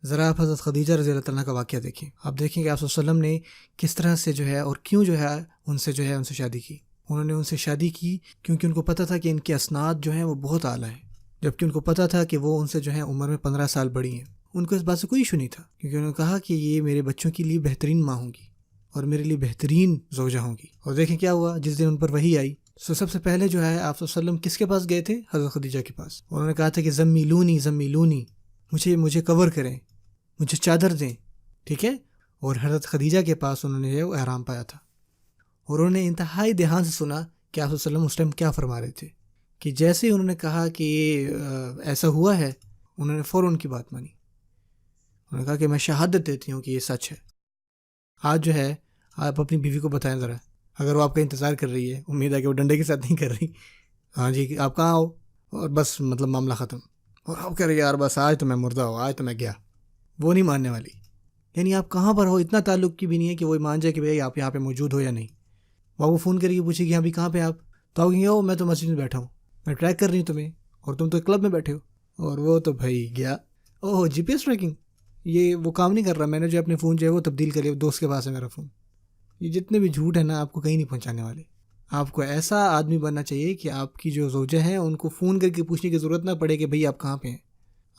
ذرا آپ حضرت خدیجہ رضی اللہ تعالیٰ کا واقعہ دیکھیں. آپ دیکھیں کہ آپ صلی اللہ علیہ وسلم نے کس طرح سے جو ہے اور کیوں جو ہے ان سے شادی کی. انہوں نے ان سے شادی کی کیونکہ ان کو پتہ تھا کہ ان کے اسناد جو ہیں وہ بہت اعلیٰ ہیں، جبکہ ان کو پتہ تھا کہ وہ ان سے جو ہے عمر میں 15 سال بڑی ہیں. ان کو اس بات سے کوئی ایشو نہیں تھا، کیونکہ انہوں نے کہا کہ یہ میرے بچوں کے لیے بہترین ماں ہوں گی اور میرے لیے بہترین زوجہ ہوں گی. اور دیکھیں کیا ہوا جس دن ان پر وحی آئی. سب سے پہلے جو ہے آپ صلی اللہ علیہ وسلم کس کے پاس گئے تھے؟ حضرت خدیجہ کے پاس. انہوں نے کہا تھا کہ زمیلونی مجھے کور کریں، مجھے چادر دیں، ٹھیک ہے. اور حضرت خدیجہ کے پاس انہوں نے وہ احرام پایا تھا، اور انہوں نے انتہائی دھیان سے سنا کہ آپ صلی اللہ علیہ وسلم اس ٹائم کیا فرما رہے تھے. کہ جیسے ہی انہوں نے کہا کہ ایسا ہوا ہے، انہوں نے فوراً ان کی بات مانی. انہوں نے کہا کہ میں شہادت دیتی ہوں کہ یہ سچ ہے. آج جو ہے آپ اپنی بیوی کو بتائیں ذرا، اگر وہ آپ کا انتظار کر رہی ہے، امید ہے کہ وہ ڈنڈے کے ساتھ نہیں کر رہی، ہاں جی آپ کہاں ہو، اور بس مطلب معاملہ ختم، اور آپ کہہ رہے یار بس آج تو میں مردہ ہوں، آج تو میں گیا، وہ نہیں ماننے والی. یعنی آپ کہاں پر ہو، اتنا تعلق کی بھی نہیں ہے کہ وہ مان جائے کہ بھائی آپ یہاں پہ موجود ہو یا نہیں. وہ فون کر کے پوچھے کہ ابھی کہاں پہ آپ، تو آپ کہیں گے میں تو مسجد میں بیٹھا ہوں، میں ٹریک کر رہی ہوں تمہیں، اور تم تو کلب میں بیٹھے ہو. اور وہ تو بھائی گیا، اوہ جی پی ایس ٹریکنگ، یہ وہ کام نہیں کر رہا، میں نے جو اپنے فون جو ہے وہ تبدیل کر لیا، دوست کے پاس ہے میرا فون. یہ جتنے بھی جھوٹ ہیں نا آپ کو کہیں نہیں پہنچانے والے. آپ کو ایسا آدمی بننا چاہیے کہ آپ کی جو زوجہ ہیں ان کو فون کر کے پوچھنے کی ضرورت نہ پڑے کہ بھئی آپ کہاں پہ ہیں.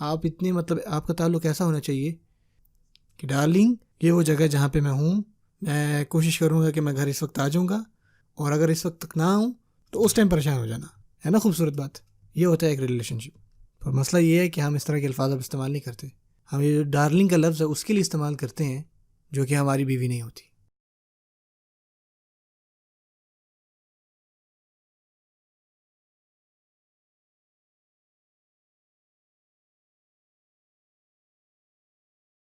آپ اتنے مطلب آپ کا تعلق ایسا ہونا چاہیے کہ ڈارلنگ یہ وہ جگہ جہاں پہ میں ہوں، میں کوشش کروں گا کہ میں گھر اس وقت آ جاؤں گا، اور اگر اس وقت تک نہ آؤں تو اس ٹائم پریشان ہو جانا. ہے نا خوبصورت بات؟ یہ ہوتا ہے ایک ریلیشن شپ. اور مسئلہ یہ ہے کہ ہم اس طرح کے الفاظ اب استعمال نہیں کرتے. ہم یہ جو ڈارلنگ کا لفظ ہے اس کے لیے استعمال کرتے ہیں جو کہ ہماری بیوی نہیں ہوتی.